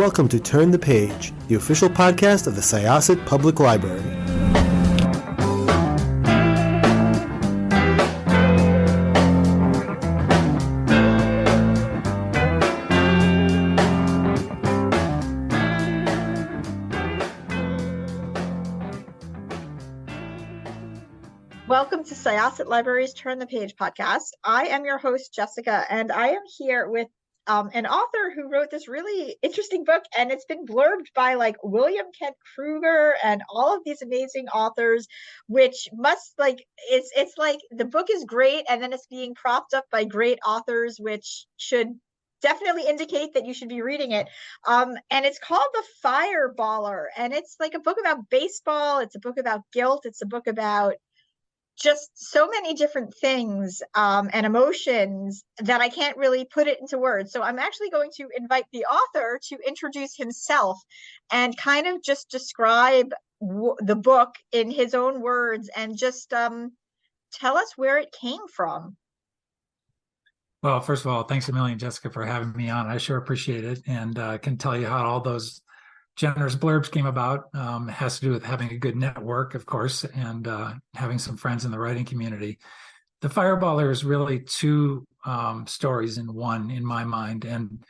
welcome to Turn the Page, the official podcast of the Syosset Public Library. Welcome to Syosset Library's Turn the Page podcast. I am your host, Jessica, and I am here with an author who wrote this really interesting book, and it's been blurbed by like William Kent Kruger and all of these amazing authors, which must it's like the book is great, and then it's being propped up by great authors, which should definitely indicate that you should be reading it. And it's called The Fireballer, and it's like a book about baseball. It's a book about guilt. It's a book about just so many different things and emotions that I can't really put it into words. So I'm actually going to invite the author to introduce himself and kind of just describe the book in his own words and just tell us where it came from. Well, first of all, thanks a million, Jessica, for having me on. I sure appreciate it, and can tell you how all those generous blurbs came about. It has to do with having a good network, of course, and having some friends in the writing community. The Fireballer is really two stories in one, in my mind. And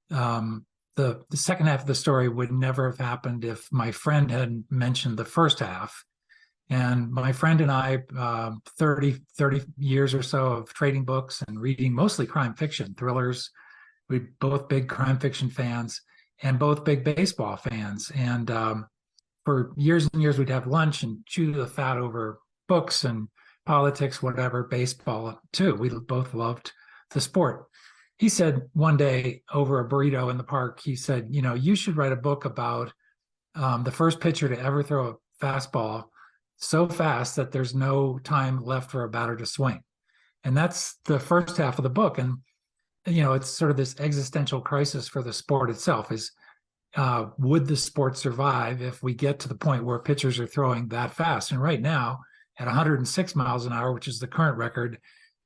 the second half of the story would never have happened if my friend hadn't mentioned the first half. And my friend and I, 30 years or so of trading books and reading mostly crime fiction, thrillers. We're both big crime fiction fans and both big baseball fans. And for years and years, we'd have lunch and chew the fat over books and politics, whatever, baseball too. We both loved the sport. He said one day over a burrito in the park, he said, you know, you should write a book about the first pitcher to ever throw a fastball so fast that there's no time left for a batter to swing. And that's the first half of the book. And you know, it's sort of this existential crisis for the sport itself is, would the sport survive if we get to the point where pitchers are throwing that fast? And right now, at 106 miles an hour, which is the current record,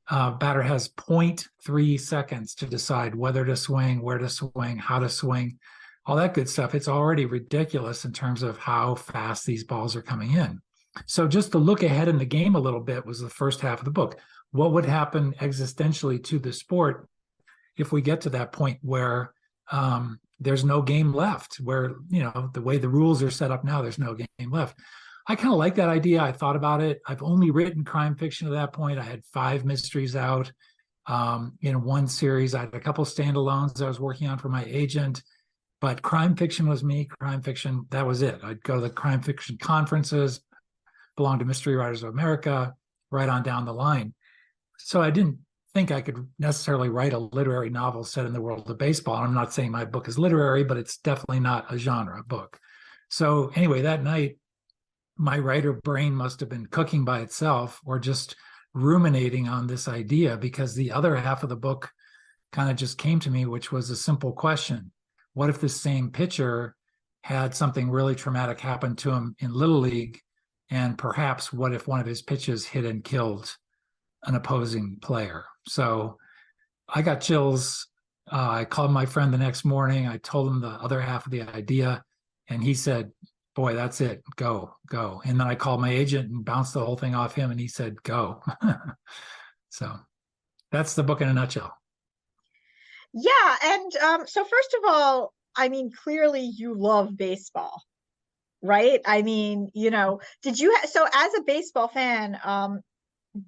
batter has 0.3 seconds to decide whether to swing, where to swing, how to swing, all that good stuff. It's already ridiculous in terms of how fast these balls are coming in. So just to look ahead in the game a little bit was the first half of the book. What would happen existentially to the sport if we get to that point where there's no game left, where, you know, the way the rules are set up now, there's no game left. I kind of like that idea. I thought about it. I've only written crime fiction at that point. I had 5 mysteries out in one series. I had a couple standalones I was working on for my agent, but crime fiction was me. Crime fiction, that was it. I'd go to the crime fiction conferences, belong to Mystery Writers of America, right on down the line. So I didn't think I could necessarily write a literary novel set in the world of baseball. I'm not saying my book is literary, but it's definitely not a genre book. So anyway, that night, my writer brain must have been cooking by itself or just ruminating on this idea, because the other half of the book kind of just came to me, which was a simple question. What if the same pitcher had something really traumatic happen to him in Little League? And perhaps what if one of his pitches hit and killed an opposing player? So I got chills. I called my friend the next morning. I told him the other half of the idea, and he said, boy, that's it. Go. And then I called my agent and bounced the whole thing off him, and he said, go. So that's the book in a nutshell. Yeah. And so first of all, I mean, clearly you love baseball, right? I mean, you know, so as a baseball fan,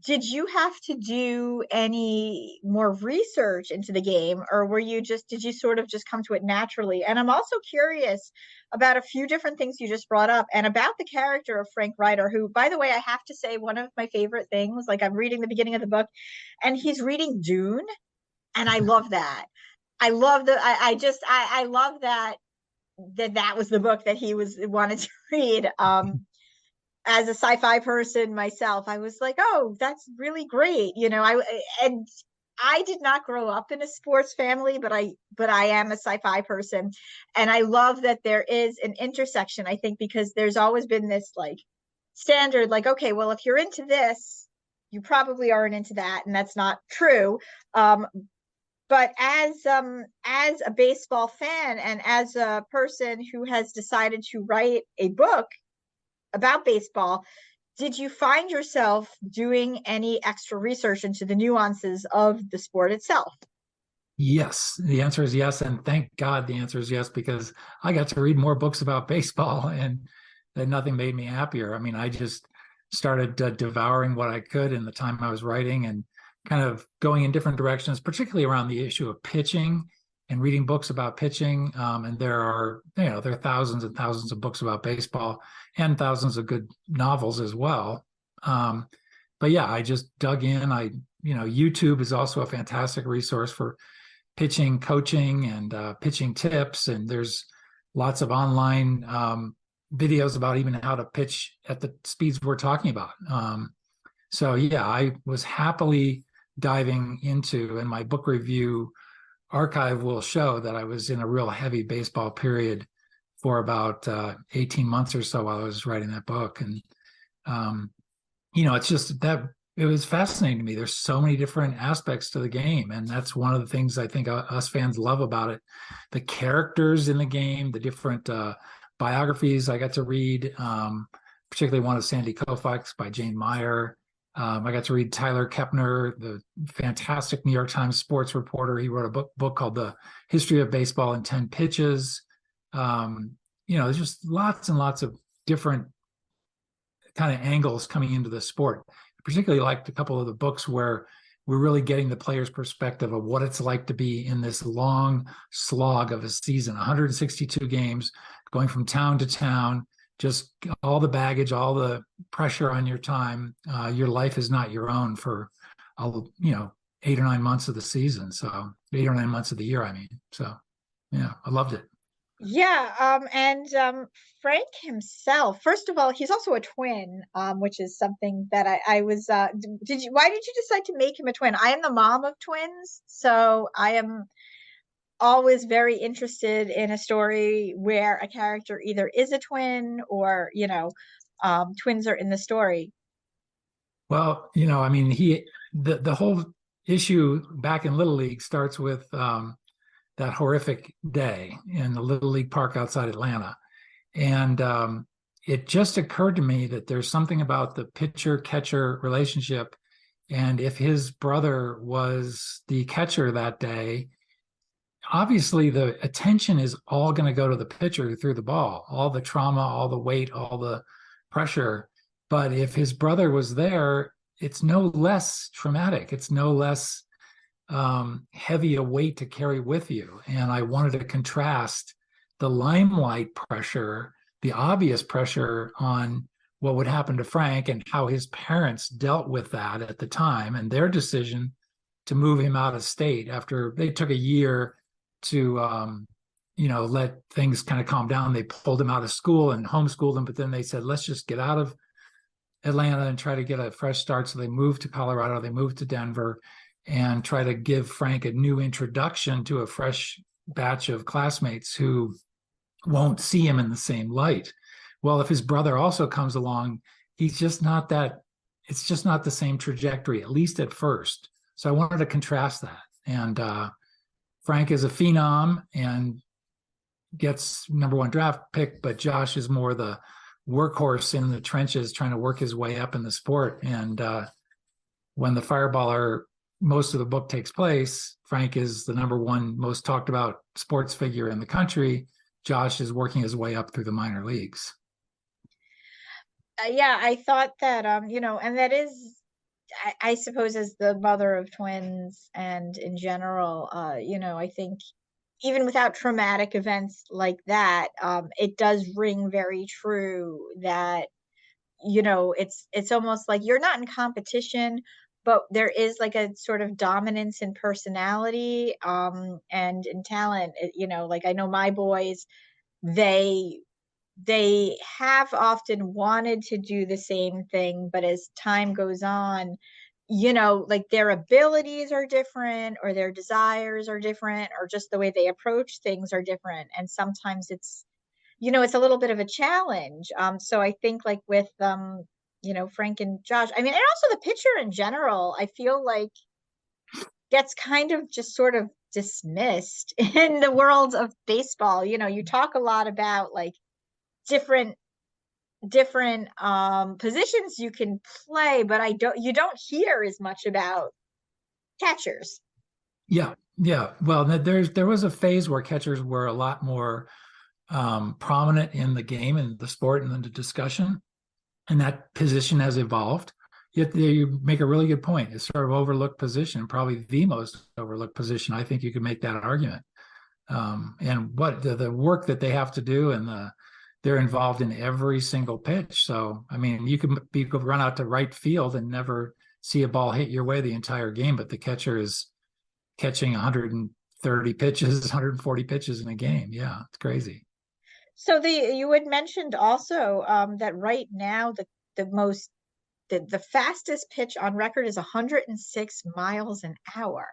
did you have to do any more research into the game, or did you sort of just come to it naturally? And I'm also curious about a few different things you just brought up and about the character of Frank Ryder, who, by the way, I have to say, one of my favorite things, like I'm reading the beginning of the book and he's reading Dune. And I love that. I love that was the book that he wanted to read. As a sci-fi person myself, I was like, oh, that's really great. You know, I did not grow up in a sports family, but I am a sci-fi person. And I love that there is an intersection, I think, because there's always been this like standard, like, okay, well, if you're into this, you probably aren't into that. And that's not true. but as a baseball fan and as a person who has decided to write a book about baseball, did you find yourself doing any extra research into the nuances of the sport itself? Yes, the answer is yes, and thank God the answer is yes, because I got to read more books about baseball, and nothing made me happier. I mean, I just started devouring what I could in the time I was writing, and kind of going in different directions, particularly around the issue of pitching and reading books about pitching. And there are thousands and thousands of books about baseball and thousands of good novels as well. But yeah, I just dug in. YouTube is also a fantastic resource for pitching coaching and pitching tips, and there's lots of online videos about even how to pitch at the speeds we're talking about. So yeah, I was happily diving into, and my book review archive will show that I was in a real heavy baseball period for about 18 months or so while I was writing that book. And it's just that it was fascinating to me. There's so many different aspects to the game, and that's one of the things I think us fans love about it. The characters in the game, the different biographies I got to read, particularly one of Sandy Koufax by Jane Meyer. I got to read Tyler Kepner, the fantastic New York Times sports reporter. He wrote a book called The History of Baseball in 10 Pitches. There's just lots and lots of different kind of angles coming into the sport. Particularly liked a couple of the books where we're really getting the player's perspective of what it's like to be in this long slog of a season, 162 games, going from town to town, just all the baggage, all the pressure on your time. Your life is not your own for, 8 or 9 months of the season. So 8 or 9 months of the year, I mean. So, yeah, I loved it. Yeah, and Frank himself, first of all, he's also a twin, which is something that I was why did you decide to make him a twin? I am the mom of twins, so I am always very interested in a story where a character either is a twin or, twins are in the story. Well, I mean, the whole issue back in Little League starts with that horrific day in the Little League park outside Atlanta. And it just occurred to me that there's something about the pitcher-catcher relationship. And if his brother was the catcher that day, obviously the attention is all going to go to the pitcher who threw the ball, all the trauma, all the weight, all the pressure. But if his brother was there, it's no less traumatic. It's no less heavy a weight to carry with you. And I wanted to contrast the limelight pressure, the obvious pressure on what would happen to Frank and how his parents dealt with that at the time and their decision to move him out of state after they took a year to let things kind of calm down. They pulled him out of school and homeschooled him, but then they said, let's just get out of Atlanta and try to get a fresh start. So they moved to Colorado, they moved to Denver, and try to give Frank a new introduction to a fresh batch of classmates who won't see him in the same light. Well, if his brother also comes along, it's just not the same trajectory, at least at first. So I wanted to contrast that. And Frank is a phenom and gets #1 draft pick, but Josh is more the workhorse in the trenches trying to work his way up in the sport. And when the fireballer, most of the book takes place, Frank is the #1 most talked about sports figure in the country. Josh is working his way up through the minor leagues. Yeah, I thought that, and that is, I suppose, as the mother of twins and in general, I think even without traumatic events like that, it does ring very true that, it's almost like you're not in competition, but there is like a sort of dominance in personality, and in talent. Like I know my boys, they have often wanted to do the same thing, but as time goes on, like their abilities are different or their desires are different or just the way they approach things are different. And sometimes it's a little bit of a challenge. So I think like with Frank and Josh, I mean, and also the pitcher in general, I feel like gets kind of just sort of dismissed in the world of baseball. You talk a lot about like different positions you can play, but you don't hear as much about catchers. Yeah, yeah. Well, there was a phase where catchers were a lot more prominent in the game and the sport and in the discussion, and that position has evolved. Yet you make a really good point. It's sort of overlooked position, probably the most overlooked position. I think you could make that argument. And what the work that they have to do, and they're involved in every single pitch. So, I mean, you could run out to right field and never see a ball hit your way the entire game, but the catcher is catching 130 pitches, 140 pitches in a game. Yeah, it's crazy. So you had mentioned also that right now the fastest pitch on record is 106 miles an hour.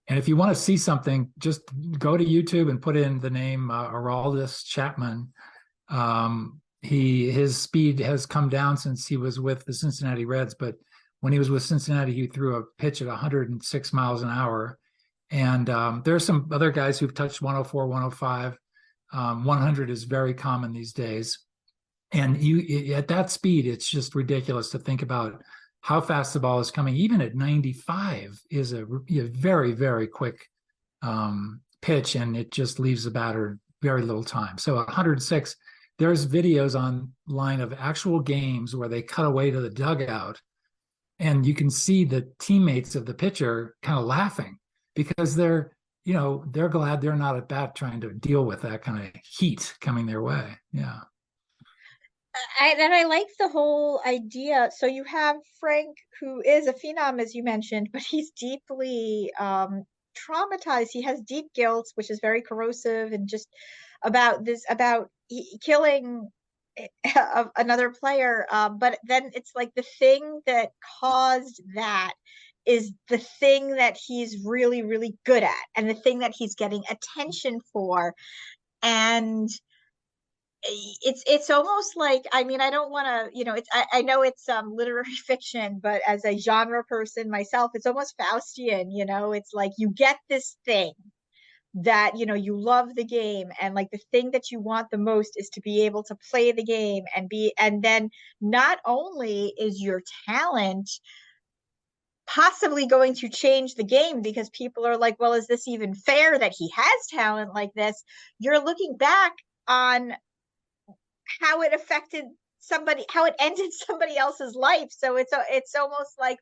And if you want to see something, just go to YouTube and put in the name Aroldis Chapman. His speed has come down since he was with the Cincinnati Reds, but when he was with Cincinnati, he threw a pitch at 106 miles an hour. And there are some other guys who've touched 104, 105. 100 is very common these days. And at that speed, it's just ridiculous to think about how fast the ball is coming. Even at 95 is a very, very quick pitch, and it just leaves the batter very little time. So 106, there's videos online of actual games where they cut away to the dugout, and you can see the teammates of the pitcher kind of laughing because they're glad they're not at bat trying to deal with that kind of heat coming their way. Yeah. I like the whole idea. So you have Frank, who is a phenom, as you mentioned, but he's deeply traumatized. He has deep guilt, which is very corrosive, and just about killing another player. But then it's like the thing that caused that is the thing that he's really, really good at, and the thing that he's getting attention for. And it's almost like, I mean, I don't want to, I know it's literary fiction, but as a genre person myself, it's almost Faustian. It's like you get this thing that you love the game, and like the thing that you want the most is to be able to play the game and then not only is your talent possibly going to change the game because people are like, well, is this even fair that he has talent like this? You're looking back on how it affected somebody, how it ended somebody else's life. So it's almost like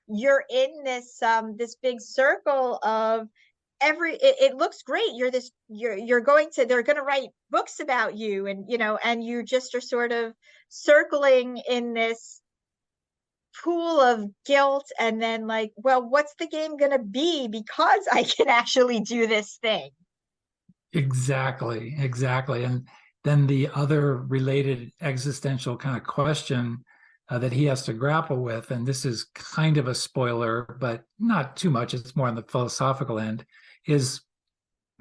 you're in this big circle of it looks great. They're going to write books about you, and and you just are sort of circling in this pool of guilt, and then like, well, what's the game going to be because I can actually do this thing? Exactly. And then the other related existential kind of question that he has to grapple with, and this is kind of a spoiler, but not too much, it's more on the philosophical end, is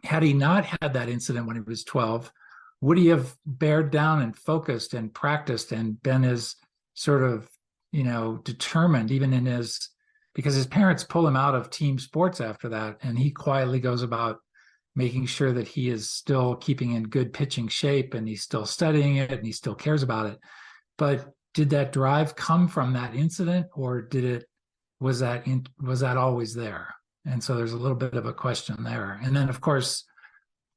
had he not had that incident when he was 12, would he have bared down and focused and practiced and been as sort of, determined even because his parents pull him out of team sports after that, and he quietly goes about making sure that he is still keeping in good pitching shape, and he's still studying it, and he still cares about it. But did that drive come from that incident, or was that always there? And so there's a little bit of a question there. And then, of course,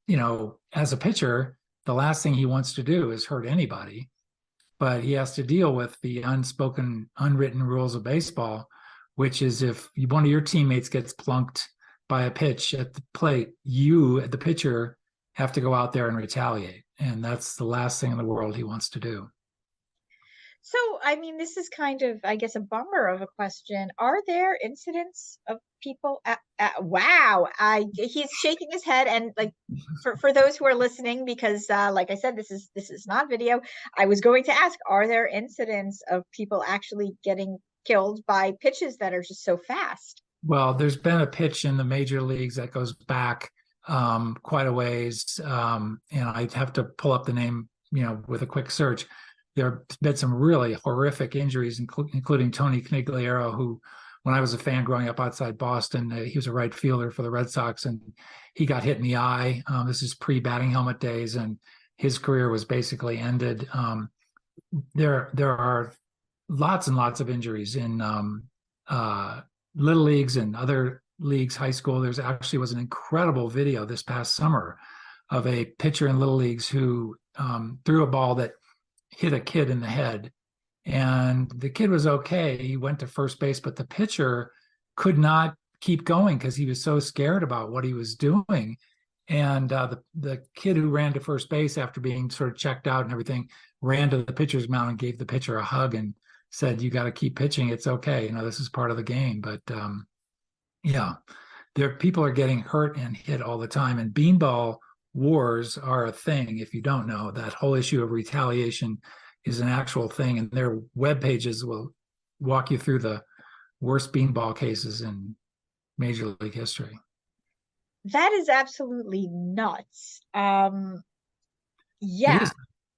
as a pitcher, the last thing he wants to do is hurt anybody, but he has to deal with the unspoken, unwritten rules of baseball, which is if one of your teammates gets plunked by a pitch at the plate, you, the pitcher, have to go out there and retaliate. And that's the last thing in the world he wants to do. So, I mean, this is kind of, I guess, a bummer of a question. Are there incidents of people wow, he's shaking his head, and like for those who are listening, because like I said, this is not video. I was going to ask, are there incidents of people actually getting killed by pitches that are just so fast? Well, there's been a pitch in the major leagues that goes back quite a ways, and I'd have to pull up the name, with a quick search. There have been some really horrific injuries, including Tony Conigliaro, who, when I was a fan growing up outside Boston. He was a right fielder for the Red Sox, and he got hit in the eye. This is pre-batting helmet days, and his career was basically ended. There are lots and lots of injuries in little leagues and other leagues, high school. There's actually was an incredible video this past summer of a pitcher in little leagues who threw a ball that hit a kid in the head. And the kid was okay. He went to first base, but the pitcher could not keep going because he was so scared about what he was doing. And the kid who ran to first base after being sort of checked out and everything ran to the pitcher's mound and gave the pitcher a hug and said, "You got to keep pitching. It's okay. This is part of the game." But people are getting hurt and hit all the time. And beanball wars are a thing. If you don't know, that whole issue of retaliation is an actual thing, and their web pages will walk you through the worst beanball cases in Major League history. That is absolutely nuts. Yeah.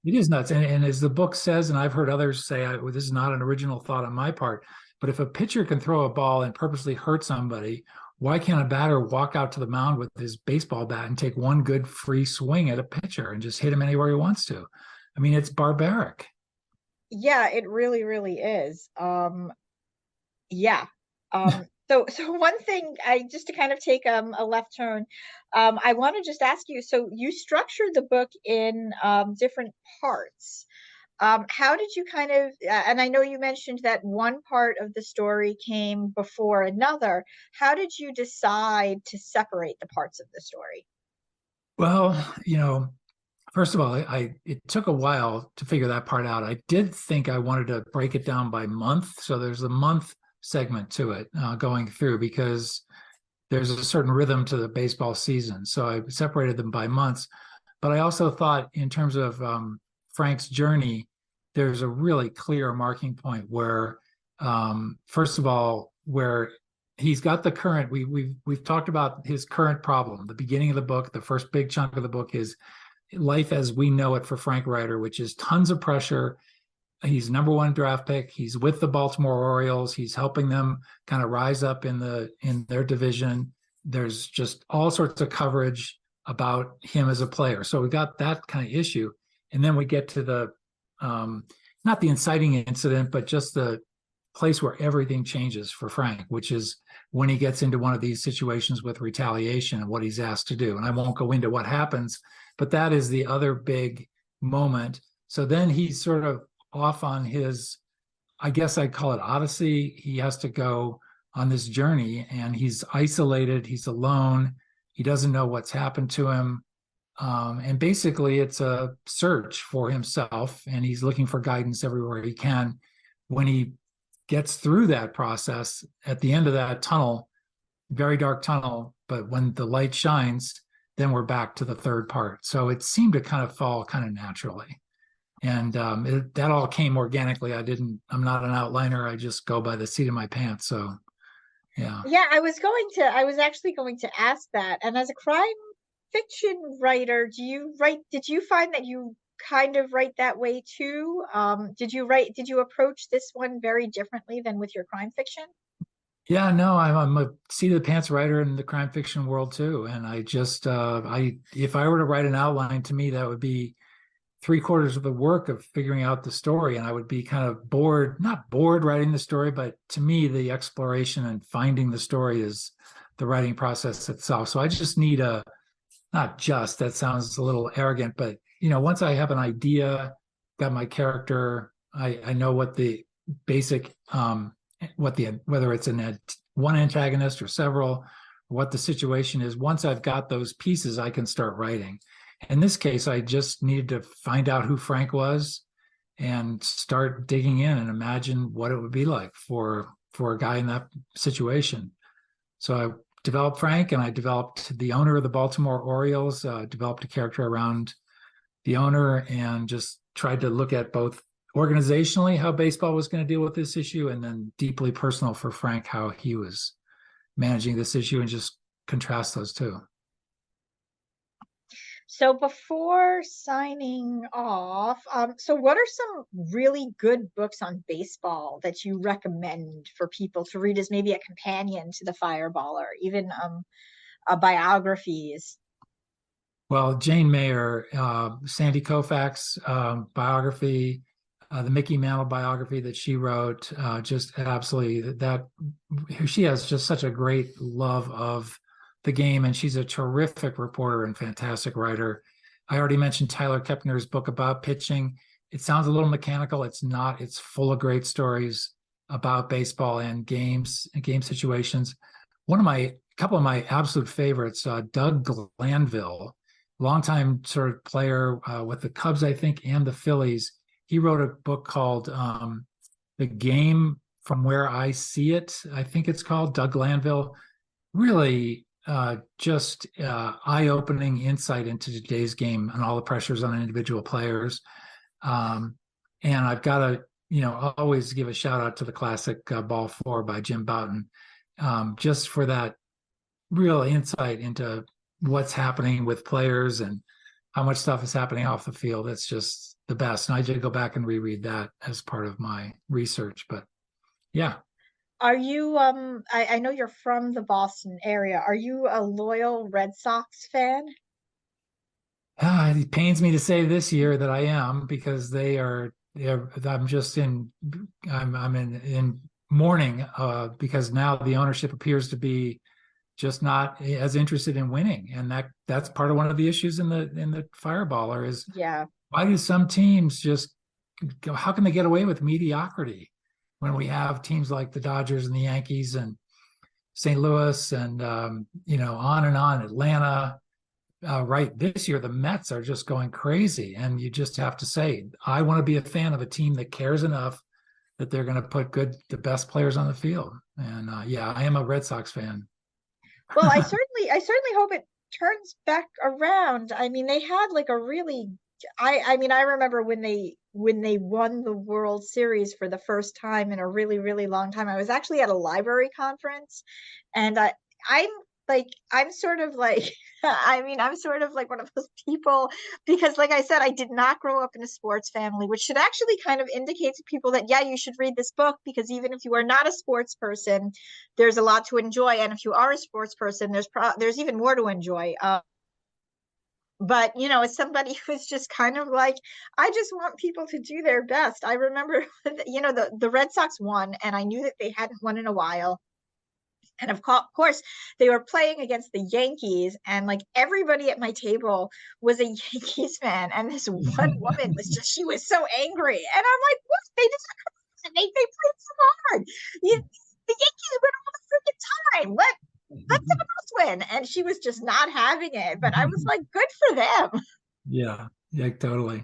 It is nuts. And as the book says, and I've heard others say, this is not an original thought on my part, but if a pitcher can throw a ball and purposely hurt somebody, why can't a batter walk out to the mound with his baseball bat and take one good free swing at a pitcher and just hit him anywhere he wants to? I mean, it's barbaric. Yeah, it really, really is. Yeah. So one thing, just to kind of take a left turn, I want to just ask you, so you structured the book in different parts. How did you kind of, and I know you mentioned that one part of the story came before another. How did you decide to separate the parts of the story? Well, first of all, it took a while to figure that part out. I did think I wanted to break it down by month. So there's a month segment to it going through because there's a certain rhythm to the baseball season. So I separated them by months. But I also thought in terms of Frank's journey, there's a really clear marking point where, first of all, where he's got the current, we've talked about his current problem. The beginning of the book, the first big chunk of the book is life as we know it for Frank Ryder, which is tons of pressure. He's number one draft pick. He's with the Baltimore Orioles. He's helping them kind of rise up in their division. There's just all sorts of coverage about him as a player. So we got that kind of issue. And then we get to the, not the inciting incident, but just the place where everything changes for Frank, which is when he gets into one of these situations with retaliation and what he's asked to do. And I won't go into what happens, but that is the other big moment. So then he's sort of off on his, I guess I'd call it odyssey. He has to go on this journey and he's isolated. He's alone. He doesn't know what's happened to him. And basically it's a search for himself and he's looking for guidance everywhere he can. When he gets through that process, at the end of that tunnel, very dark tunnel, but when the light shines, then we're back to the third part. So it seemed to kind of fall kind of naturally. And that all came organically. I'm not an outliner. I just go by the seat of my pants. So, yeah. Yeah, I was actually going to ask that. And as a crime fiction writer, did you find that you kind of write that way too? Did you approach this one very differently than with your crime fiction? Yeah, no, I'm a seat of the pants writer in the crime fiction world too. And I just, if I were to write an outline, to me, that would be 3/4 of the work of figuring out the story. And I would be kind of bored, not bored writing the story, but to me, the exploration and finding the story is the writing process itself. So I just need that sounds a little arrogant, but once I have an idea, got my character, I know what the basic, whether it's one antagonist or several, what the situation is. Once I've got those pieces, I can start writing. In this case, I just needed to find out who Frank was and start digging in and imagine what it would be like for a guy in that situation. So I developed Frank and I developed the owner of the Baltimore Orioles, developed a character around the owner and just tried to look at both organizationally how baseball was going to deal with this issue and then deeply personal for Frank, how he was managing this issue and just contrast those two. So before signing off, so what are some really good books on baseball that you recommend for people to read as maybe a companion to the Fireball, or even biographies? Well, Jane Mayer, Sandy Koufax biography, the Mickey Mantle biography that she wrote, just absolutely that she has just such a great love of the game, and she's a terrific reporter and fantastic writer. I already mentioned Tyler Kepner's book about pitching. It sounds a little mechanical. It's not. It's full of great stories about baseball and games and game situations. Couple of my absolute favorites, Doug Glanville, longtime sort of player with the Cubs, I think, and the Phillies. He wrote a book called The Game from Where I See It, I think it's called. Doug Glanville. Really just eye-opening insight into today's game and all the pressures on individual players. And I've got to, always give a shout out to the classic Ball 4 by Jim Bouton, just for that real insight into what's happening with players and how much stuff is happening off the field. It's just the best. And I did go back and reread that as part of my research. But yeah. Are you I know you're from the Boston area. Are you a loyal Red Sox fan? It pains me to say this year that I am, because I'm just I'm in mourning because now the ownership appears to be just not as interested in winning, and that's part of one of the issues in the Fireballer is, Yeah. why do some teams just go, how can they get away with mediocrity when we have teams like the Dodgers and the Yankees and St. Louis and on and on, Atlanta. Right this year, the Mets are just going crazy, and you just have to say, I want to be a fan of a team that cares enough that they're going to put the best players on the field. And yeah, I am a Red Sox fan. Well, I certainly hope it turns back around. I mean, they had like a really I mean, I remember when they won the World Series for the first time in a really, really long time. I was actually at a library conference, and I'm I'm sort of like I mean, I'm sort of like one of those people, because like I said, I did not grow up in a sports family, which should actually kind of indicate to people that yeah, you should read this book, because even if you are not a sports person, there's a lot to enjoy, and if you are a sports person, there's even more to enjoy. But as somebody who's just kind of like, I just want people to do their best. I remember the Red Sox won, and I knew that they hadn't won in a while, and of course they were playing against the Yankees, and like everybody at my table was a Yankees fan, and this one woman she was so angry, and I'm like, what, they just they played so hard. The Yankees win all the freaking time. Let someone else win. And she was just not having it. But I was like, good for them. Yeah, totally.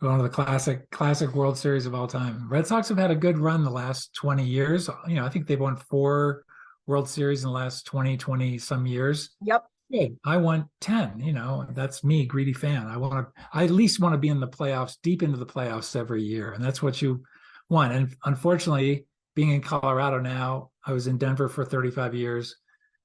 One of the classic World Series of all time. Red Sox have had a good run the last 20 years. I think they've won 4 World Series in the last 20 some years. Yep. Good. I want 10, that's me, greedy fan. I at least want to be in the playoffs, deep into the playoffs every year. And that's what you want. And unfortunately, being in Colorado now, I was in Denver for 35 years.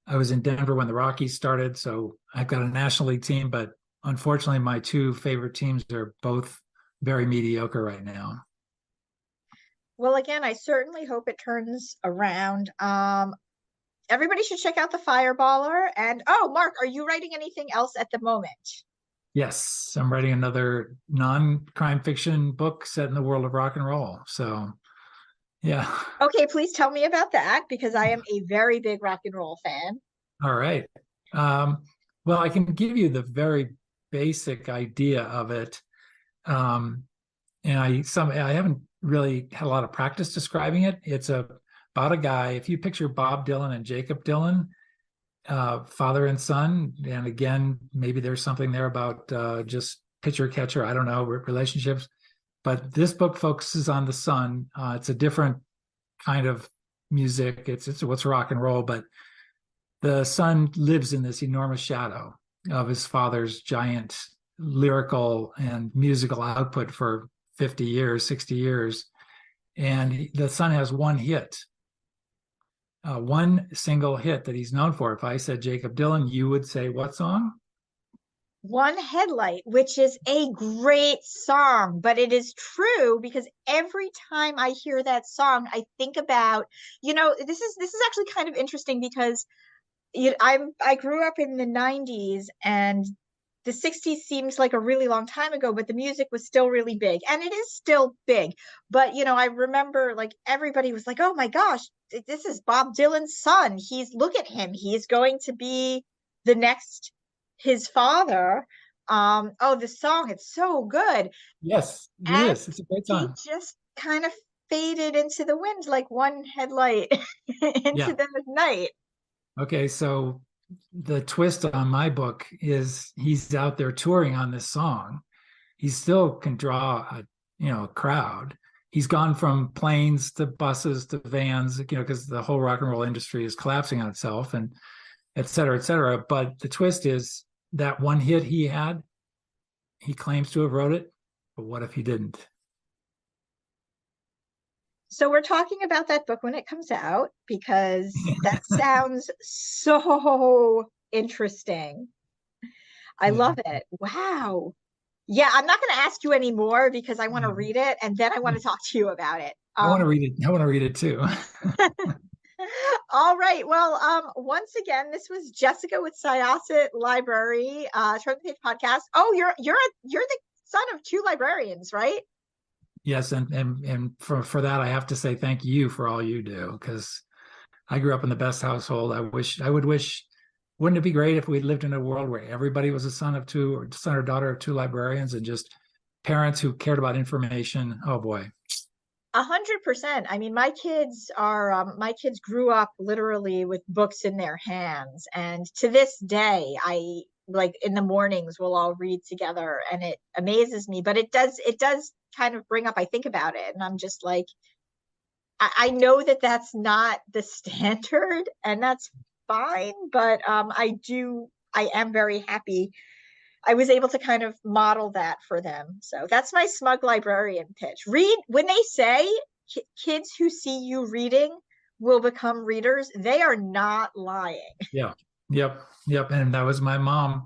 I was in Denver when the Rockies started. So I've got a National League team, but unfortunately, my 2 favorite teams are both very mediocre right now. Well, again, I certainly hope it turns around. Everybody should check out the Fireballer. And oh, Mark, are you writing anything else at the moment? Yes, I'm writing another non-crime fiction book set in the world of rock and roll. So, yeah. Okay, please tell me about that, because I am a very big rock and roll fan. All right. Well, I can give you the very basic idea of it. And I haven't really had a lot of practice describing it. It's about a guy. If you picture Bob Dylan and Jacob Dylan, father and son, and again, maybe there's something there about just pitcher catcher, I don't know, relationships. But this book focuses on the son. It's a different kind of music. It's what's rock and roll, but the son lives in this enormous shadow of his father's giant lyrical and musical output for 50 years, 60 years. And the son has one hit, one single hit that he's known for. If I said Jacob Dylan, you would say what song? One Headlight, which is a great song, but it is true because every time I hear that song, I think about, this is actually kind of interesting because I grew up in the 90s and the 60s seems like a really long time ago, but the music was still really big and it is still big. But, I remember like everybody was like, oh my gosh, this is Bob Dylan's son. Look at him. He's going to be the next, his father. Oh, the song, it's so good. Yes, it And is. It's a great he song. just kind of faded into the wind like one headlight into Yeah. the night. Okay, so the twist on my book is he's out there touring on this song. He still can draw a crowd. He's gone from planes to buses to vans, because the whole rock and roll industry is collapsing on itself, and et cetera, et cetera. But the twist is that one hit he had, he claims to have wrote it, but what if he didn't? So we're talking about that book when it comes out because that sounds so interesting. I Yeah. love it. Wow. Yeah, I'm not going to ask you anymore because I want to read it and then I want to talk to you about it. I want to read it. I want to read it too. All right. Well, once again, this was Jessica with Syosset Library, Turn the Page podcast. Oh, you're the son of two librarians, right? Yes, and for that I have to say thank you for all you do, because I grew up in the best household. I would wish, wouldn't it be great if we lived in a world where everybody was a son of two, or son or daughter of two librarians, and just parents who cared about information? Oh boy. 100%. I mean, my kids grew up literally with books in their hands, and to this day, I like in the mornings we'll all read together, and it amazes me. But it does kind of bring up. I think about it, and I'm just like, I know that that's not the standard, and that's fine. But I am very happy I was able to kind of model that for them. So that's my smug librarian pitch. Read when they say kids who see you reading will become readers, they are not lying. Yeah. Yep. And that was my mom.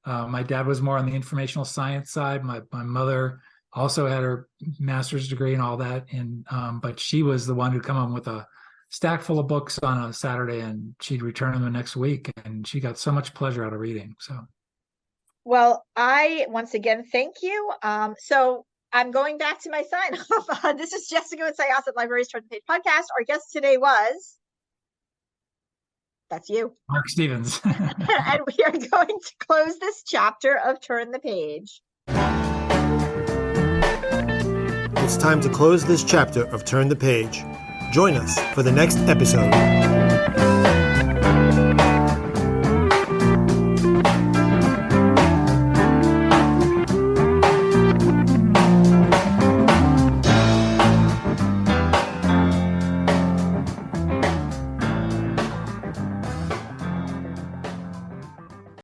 My dad was more on the informational science side. My mother also had her master's degree and all that, and but she was the one who'd come home with a stack full of books on a Saturday, and she'd return them the next week, and she got so much pleasure out of reading. So Well, I once again thank you. So I'm going back to my sign off. This is Jessica with Syosset Libraries Turn the Page podcast. Our guest today was that's you. Mark Stevens. And we are going to close this chapter of Turn the Page. It's time to close this chapter of Turn the Page. Join us for the next episode.